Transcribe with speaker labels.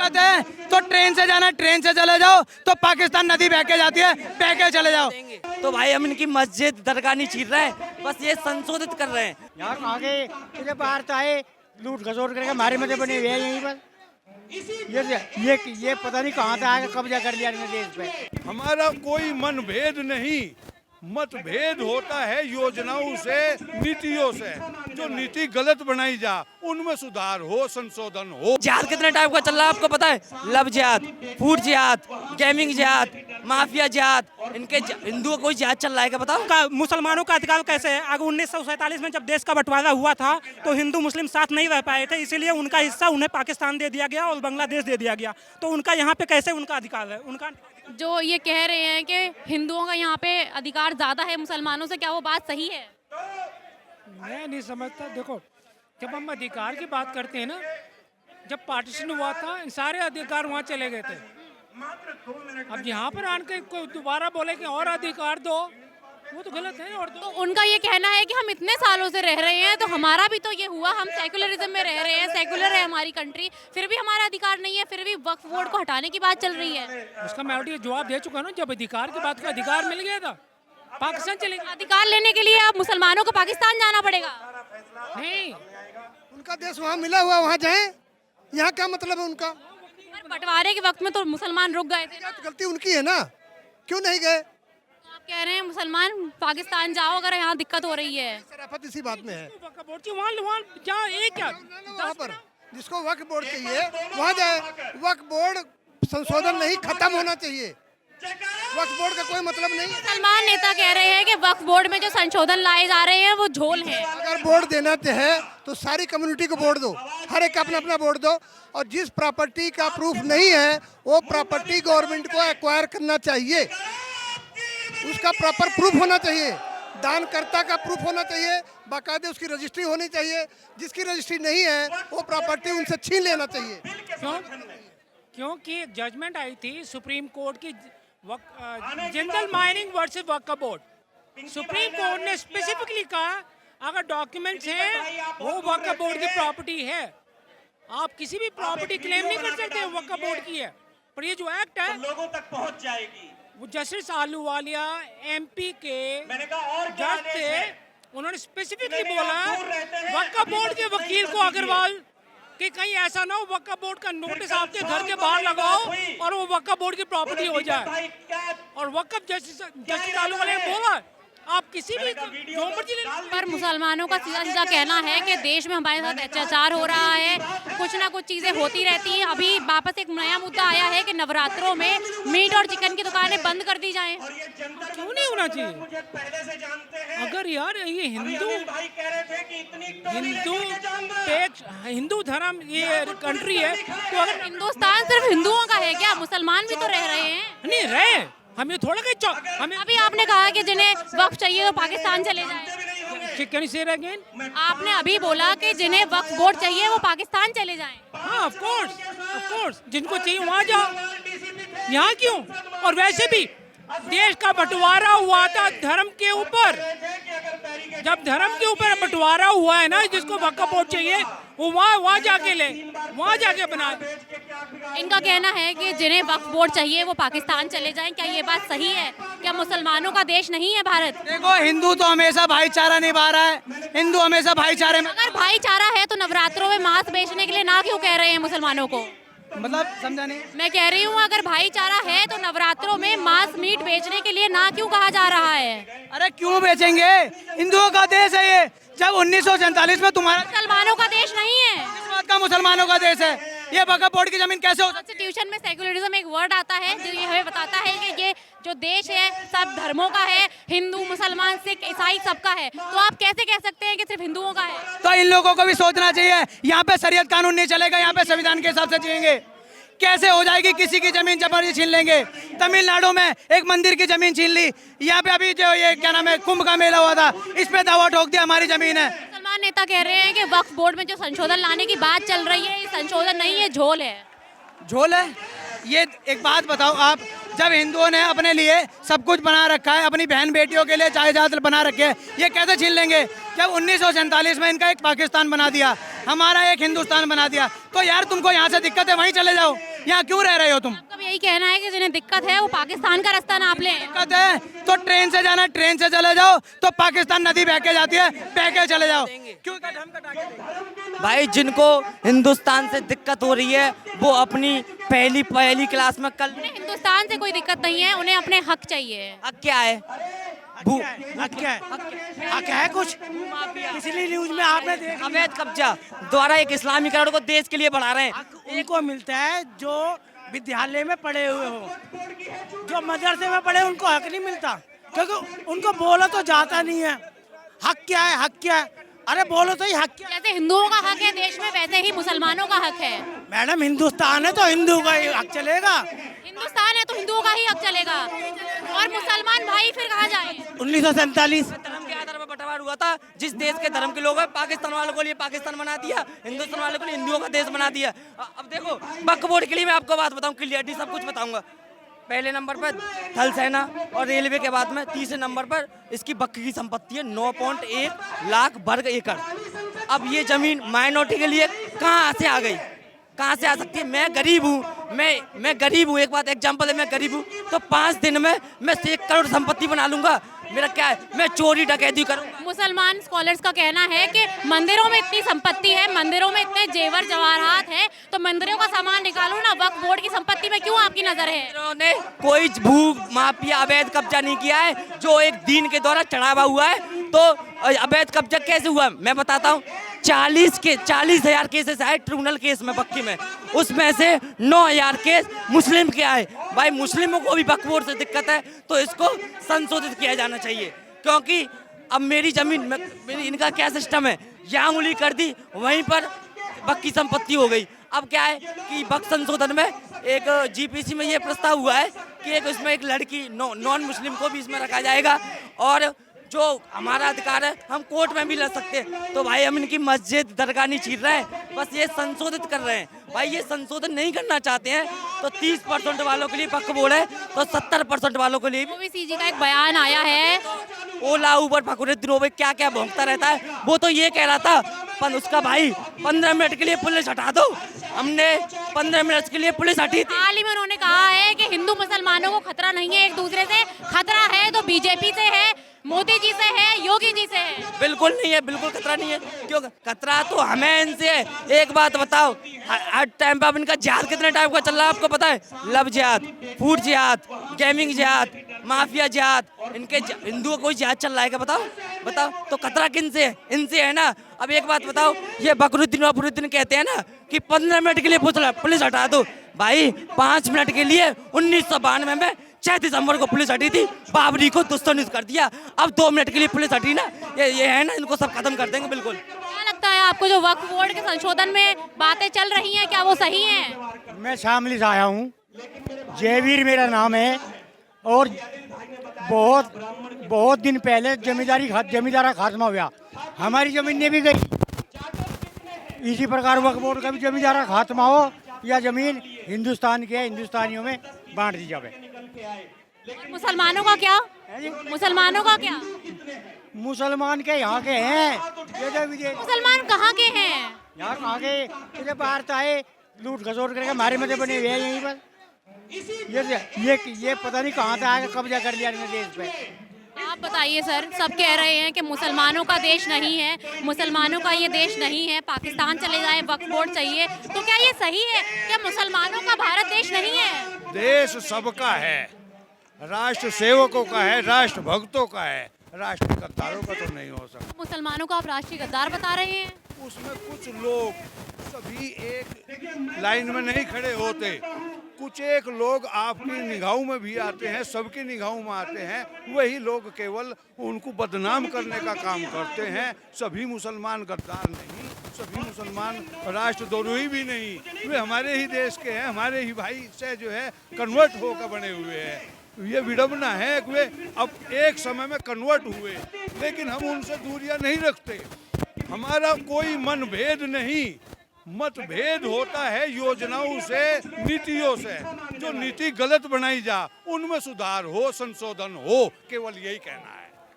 Speaker 1: दिक्कत है तो ट्रेन से जाना, ट्रेन से चले जाओ, तो पाकिस्तान नदी बह के जाती है, बह के चले जाओ।
Speaker 2: तो भाई हम इनकी मस्जिद दरगाह नहीं छीन रहे हैं, बस ये संशोधित कर रहे हैं।
Speaker 3: यहाँ आगे इधर बाहर तो आए लूट खसोट करके हमारे मध्य बने हुए हैं यहीं पर। ये पता नहीं कहाँ से आके कब्जा कर लिया इन्होंने देश पे।
Speaker 4: हमारा कोई मनभेद नहीं, मतभेद होता है योजनाओं से, नीतियों से। जो नीति गलत बनाई जा उनमें सुधार हो, संशोधन हो।
Speaker 2: जिहाद कितने टाइप का चल रहा है आपको पता है? लव जिहाद, फूड जिहाद, गेमिंग जिहाद, माफिया जिहाद। इनके हिंदुओं को जिहाद चल रहा है क्या बताओ?
Speaker 5: का मुसलमानों का अधिकार कैसे है? आगे 1947 में जब देश का बंटवारा हुआ था तो हिंदू मुस्लिम साथ नहीं रह पाए थे, इसीलिए उनका हिस्सा उन्हें पाकिस्तान दे दिया गया और बांग्लादेश दे दिया गया। तो उनका यहाँ पे कैसे उनका अधिकार है? उनका
Speaker 6: जो ये कह रहे हैं कि हिंदुओं का यहाँ पे अधिकार ज़्यादा है मुसलमानों से, क्या वो बात सही है?
Speaker 5: मैं नहीं समझता। देखो, जब हम अधिकार की बात करते हैं ना, जब पार्टीशन हुआ था सारे अधिकार वहाँ चले गए थे। अब यहाँ पर आके कोई दोबारा बोले कि और अधिकार दो, वो तो गलत है। और
Speaker 6: तो उनका ये कहना है कि हम इतने सालों से रह रहे हैं तो हमारा भी तो ये हुआ, हम सेकुलरिज्म में रह रहे हैं, सेकुलर है हमारी कंट्री, फिर भी हमारा अधिकार नहीं है, फिर भी वक्फ बोर्ड को हटाने की बात चल रही है।
Speaker 5: उसका मैं ऑलरेडी जवाब दे चुका हूँ। जब अधिकार की बात का अधिकार मिल गया था, पाकिस्तान चले गए।
Speaker 6: अधिकार लेने के लिए अब मुसलमानों को पाकिस्तान जाना पड़ेगा?
Speaker 5: नहीं,
Speaker 7: उनका देश वहाँ मिला हुआ, वहाँ जाए, यहाँ क्या मतलब है उनका?
Speaker 6: पर बंटवारे के वक्त में तो मुसलमान रुक गए थे ना।
Speaker 7: गलती उनकी है ना, क्यों नहीं गए?
Speaker 6: तो आप कह रहे हैं मुसलमान पाकिस्तान जाओ अगर यहाँ दिक्कत हो रही है।
Speaker 7: शराफत इसी बात में है।
Speaker 5: वहाँ जहाँ एक क्या
Speaker 7: वहाँ पर जिसको वक्फ बोर्ड चाहिए वहाँ जाए। वक्फ बोर्ड संशोधन नहीं, खत्म होना चाहिए। वक्फ बोर्ड का कोई मतलब नहीं।
Speaker 6: मुसलमान नेता कह रहे हैं कि वक्फ बोर्ड में जो संशोधन लाए जा रहे हैं वो झोल है।
Speaker 7: अगर बोर्ड देना है तो सारी कम्युनिटी को बोर्ड दो, हर एक अपना अपना बोर्ड दो, और जिस प्रॉपर्टी का प्रूफ नहीं है वो प्रॉपर्टी गवर्नमेंट को एक्वायर करना चाहिए, उसका प्रॉपर प्रूफ होना चाहिए, दानकर्ता का प्रूफ होना चाहिए, बाकायदे उसकी रजिस्ट्री होनी चाहिए। जिसकी रजिस्ट्री नहीं है वो प्रॉपर्टी उनसे छीन लेना चाहिए।
Speaker 5: क्यों? क्योंकि एक जजमेंट आई थी सुप्रीम कोर्ट की, जिंदल माइनिंग वर्सेस वक्फ बोर्ड। सुप्रीम कोर्ट ने स्पेसिफिकली कहा अगर डॉक्यूमेंट्स हैं वो वक्फ बोर्ड की प्रॉपर्टी है। आप किसी भी प्रॉपर्टी क्लेम नहीं कर सकते वक्फ बोर्ड की है। पर ये जो एक्ट है लोगों तक पहुंच जाएगी। वो जस्टिस आलूवालिया एमपी के जज थे, उन्होंने स्पेसिफिकली बोला वक्फ बोर्ड के वकील को अग्रवाल कि कहीं ऐसा ना हो वक्फ बोर्ड का नोटिस आपके घर के बाहर लगाओ और वो वक्फ बोर्ड की प्रॉपर्टी हो जाए। और वक्फ जस्टिस आलूवालिया ने बोला आप किसी भी जो मर्जी
Speaker 6: पर मुसलमानों का सीधा सीधा कहना है कि देश में हमारे साथ अत्याचार हो रहा है, कुछ ना कुछ चीजें होती रहती हैं। अभी वापस एक नया मुद्दा आया है कि नवरात्रों में मीट और चिकन की दुकानें बंद कर दी जाएं।
Speaker 5: क्यों नहीं होना चाहिए? अगर यार ये हिंदू धर्म ये कंट्री है तो अगर
Speaker 6: हिंदुस्तान सिर्फ हिंदुओं का है क्या? मुसलमान भी तो रह रहे हैं।
Speaker 5: नहीं रहे, हम ये थोड़ा कहीं हमें
Speaker 6: अभी आपने कहा कि जिन्हें वक्फ चाहिए तो पाकिस्तान चले जाएं।
Speaker 5: कैन यू से अगेन?
Speaker 6: आपने अभी बोला कि जिन्हें वक्फ बोर्ड चाहिए वो पाकिस्तान चले जाएं।
Speaker 5: हाँ ऑफ कोर्स जिनको चाहिए वहाँ जाओ, यहाँ क्यों? और वैसे भी देश का बंटवारा हुआ था धर्म के ऊपर। जब धर्म के ऊपर बंटवारा हुआ है ना, जिसको वक्फ बोर्ड चाहिए वो वहाँ जाके ले, वहाँ जाके बनाए।
Speaker 6: इनका कहना है कि जिन्हें वक्फ बोर्ड चाहिए वो पाकिस्तान चले जाएं। क्या ये बात सही है? क्या मुसलमानों का देश नहीं है भारत?
Speaker 1: देखो, हिंदू तो हमेशा भाईचारा निभा रहा है, हिंदू हमेशा भाईचारे में।
Speaker 6: अगर भाईचारा है तो नवरात्रों में मांस बेचने के लिए ना क्यों कह रहे हैं मुसलमानों को?
Speaker 1: मतलब समझा नहीं।
Speaker 6: मैं कह रही हूँ अगर भाईचारा है तो नवरात्रों में मांस मीट बेचने के लिए ना क्यों कहा जा रहा है?
Speaker 1: अरे क्यों बेचेंगे, हिंदुओं का देश है ये। जब 1947 में तुम्हारा
Speaker 6: मुसलमानों का देश नहीं है।
Speaker 1: किस बात का मुसलमानों का देश है? ये वक्फ बोर्ड की जमीन कैसे हो सकती?
Speaker 6: कॉन्स्टिट्यूशन में सेकुलरिज्म एक वर्ड आता है जो ये हमें बताता है कि ये जो देश है सब धर्मों का है, हिंदू मुसलमान सिख ईसाई सबका है। तो आप कैसे कह सकते हैं कि सिर्फ हिंदुओं का है?
Speaker 1: तो इन लोगों को भी सोचना चाहिए। यहाँ पे शरीयत कानून नहीं चलेगा, यहाँ पे संविधान के हिसाब से जिएंगे। कैसे हो जाएगी? किसी की जमीन जबरदस्ती छीन लेंगे। तमिलनाडु में एक मंदिर की जमीन छीन ली, यहाँ पे अभी जो ये क्या नाम है कुंभ का मेला हुआ था, इस पे दावा ठोक दिया हमारी जमीन है।
Speaker 6: मुसलमान नेता कह रहे हैं कि वक्फ बोर्ड में जो संशोधन लाने की बात चल रही है ये संशोधन नहीं है, झोल है।
Speaker 1: झोल है? ये एक बात बताओ आप, जब हिंदुओं ने अपने लिए सब कुछ बना रखा है, अपनी बहन बेटियों के लिए जायदाद बना रखे है, ये कैसे छीन लेंगे? जब 1947 में इनका एक पाकिस्तान बना दिया, हमारा एक हिंदुस्तान बना दिया, तो यार तुमको यहाँ से दिक्कत है वहीं चले जाओ। यहाँ क्यों रह रहे हो तुम?
Speaker 6: आपका भी यही कहना है कि जिन्हें दिक्कत है वो पाकिस्तान का रास्ता नाप लें।
Speaker 1: दिक्कत है तो ट्रेन से जाना, ट्रेन से चले जाओ, तो पाकिस्तान नदी बह के जाती है, बह के चले जाओ। क्यों हम कटा के देंगे?
Speaker 2: भाई जिनको हिंदुस्तान से दिक्कत हो रही है वो अपनी पहली क्लास में कल
Speaker 6: उन्हें हिंदुस्तान से कोई दिक्कत नहीं है, उन्हें अपने हक चाहिए।
Speaker 2: हक क्या है?
Speaker 3: हक क्या है? हक है कुछ? पिछली न्यूज में आपने देखा,
Speaker 2: अवैध कब्जा द्वारा एक इस्लामीकरण को देश के लिए बढ़ा रहे हैं।
Speaker 3: हक उनको मिलता है जो विद्यालय में पढ़े हुए हो, जो मदरसे में पढ़े उनको हक नहीं मिलता, क्योंकि उनको बोलो तो जाता नहीं है। हक क्या है? हक क्या है? अरे बोलो तो ही हक क्या है?
Speaker 6: जैसे हिंदुओं का हक है देश में, वैसे ही मुसलमानों का हक है।
Speaker 3: मैडम हिंदुस्तान है तो हिंदू का ही हक चलेगा।
Speaker 6: हिंदुस्तान है तो हिंदुओं का ही हक चलेगा, और मुसलमान भाई फिर कहाँ जाए?
Speaker 3: 1947
Speaker 2: धर्म के आधार पर बंटवारा हुआ था। जिस देश के धर्म के लोग हैं, पाकिस्तान वालों को लिए पाकिस्तान बना दिया, हिंदुस्तान वालों को लिए हिंदुओं का देश बना दिया। अब देखो वक्फ बोर्ड के लिए मैं आपको बात बताऊं, क्लियरली सब कुछ बताऊंगा। पहले नंबर पर थल सेना और रेलवे के बाद में तीसरे नंबर पर इसकी वक्फ की संपत्ति है 9.1 लाख वर्ग एकड़। अब ये जमीन माइनॉरिटी के लिए कहाँ से आ गई, कहाँ से आ सकती है? मैं गरीब हूँ, मैं गरीब हूँ, एक बात एग्जांपल है, मैं गरीब हूँ, तो 5 दिन में मैं 1 करोड़ संपत्ति बना लूंगा। मेरा क्या है, मैं चोरी डकैती करूंगा।
Speaker 6: मुसलमान स्कॉलर्स का कहना है कि मंदिरों में इतनी संपत्ति है, मंदिरों में इतने जेवर जवाहरात हैं, तो मंदिरों का सामान निकालो ना, वक्फ बोर्ड की संपत्ति में क्यों आपकी नजर है?
Speaker 2: इन्होंने कोई भू माफिया अवैध कब्जा नहीं किया है, जो एक दीन के द्वारा चढ़ावा हुआ है। तो अवैध कब्जा कैसे हुआ मैं बताता हूँ। 40,000 केसेस आए ट्रिब्यूनल केस में वक्फ में, उसमें से 9,000 केस मुस्लिम के आए। भाई मुस्लिमों को भी वक्फ बोर्ड से दिक्कत है, तो इसको संशोधित किया जाना चाहिए। क्योंकि अब मेरी जमीन, इनका क्या सिस्टम है, यहाँ उंगली कर दी वहीं पर वक्फ की संपत्ति हो गई। अब क्या है कि वक्फ संशोधन में एक जीपीसी में ये प्रस्ताव हुआ है कि एक इसमें एक लड़की नॉन मुस्लिम को भी इसमें रखा जाएगा, और जो हमारा अधिकार है हम कोर्ट में भी लड़ सकते हैं। तो भाई हम इनकी मस्जिद दरगाह नहीं छीन रहे हैं, बस ये संशोधित कर रहे हैं। भाई ये संशोधन नहीं करना चाहते हैं तो 30% वालों के लिए वक्फ बोर्ड है, तो 70% वालों के लिए भी।
Speaker 6: ओबीसी का एक बयान आया है,
Speaker 2: ओला उबर फखरुद्दीन ओवैसी क्या क्या भोंकता रहता है, वो तो ये कह रहा था उसका भाई 15 मिनट के लिए पुलिस हटा दो, हमने 15 मिनट के लिए पुलिस हटी थी।
Speaker 6: हाल ही में उन्होंने कहा है कि हिंदू मुसलमानों को खतरा नहीं है एक दूसरे से, खतरा है तो बीजेपी से है, मोदी जी से है, योगी जी से है।
Speaker 2: बिल्कुल नहीं है, बिल्कुल खतरा नहीं है। क्यों खतरा तो हमें इनसे है। एक बात बताओ, हर टाइम पे अब इनका जिहाद कितने टाइम का चल रहा है आपको पता है? लव जिहाद, फूड जिहाद, गेमिंग जिहाद, माफिया जिहाद, इनके हिंदुओं को जिहाद चल रहा है क्या? बताओ तो खतरा किन से है? इनसे है ना। अब एक बात बताओ, ये बकरुद्दीन कहते हैं ना कि 15 मिनट के लिए पुलिस हटा दो। भाई 5 मिनट के लिए 1992 में 6 दिसंबर को पुलिस हटी थी, बाबरी को दुष्टनित कर दिया। अब 2 मिनट के लिए पुलिस हटी ना, ये है ना, इनको सब खत्म कर देंगे। बिल्कुल।
Speaker 6: क्या लगता है आपको जो वक्फ बोर्ड के संशोधन में बातें चल रही हैं, क्या वो सही हैं?
Speaker 3: मैं शामली से आया हूँ, जयवीर मेरा नाम है, और बहुत दिन पहले जमींदारा खात्मा हुआ, हमारी जमीनें भी गई। इसी प्रकार वक्फ बोर्ड का भी जमींदारा खात्मा हो, या जमीन हिंदुस्तान के हिंदुस्तानियों में बांट दी जाए।
Speaker 6: मुसलमानों का क्या? मुसलमानों का क्या?
Speaker 3: मुसलमान के यहाँ के हैं,
Speaker 6: मुसलमान कहाँ के हैं?
Speaker 3: यहाँ कहाँ के, इधर बाहर तो आए लूट खसोट करके हमारे मध्य बने हुए हैं यहीं पर। ये पता नहीं कहाँ से आके कब्जा कर लिया इन्होंने देश पे।
Speaker 6: आप बताइए सर, सब कह रहे हैं कि मुसलमानों का देश नहीं है, मुसलमानों का ये देश नहीं है, पाकिस्तान चले जाए, वक्फ बोर्ड चाहिए, तो क्या ये सही है? क्या मुसलमानों का भारत देश नहीं है?
Speaker 4: देश सबका है, राष्ट्र सेवकों का है, राष्ट्र भक्तों का है, राष्ट्र गद्दारों का तो नहीं हो सकता।
Speaker 6: मुसलमानों को आप राष्ट्रीय गद्दार बता रहे हैं?
Speaker 4: उसमें कुछ लोग सभी एक लाइन में नहीं खड़े होते, कुछ एक लोग आपकी निगाहों में भी आते हैं, सबकी निगाहों में आते हैं, वही लोग केवल उनको बदनाम करने का काम करते हैं। सभी मुसलमान गद्दार नहीं, सभी मुसलमान राष्ट्रद्रोही भी नहीं, वे हमारे ही देश के हैं, हमारे ही भाई से जो है कन्वर्ट होकर बने हुए हैं। ये विडम्बना है कि वे अब एक समय में कन्वर्ट हुए, लेकिन हम उनसे दूरियां नहीं रखते। हमारा कोई मनभेद नहीं, मतभेद होता है योजनाओं से, नीतियों से। जो नीति गलत बनाई जा उनमें सुधार हो, संशोधन हो, केवल यही कहना है।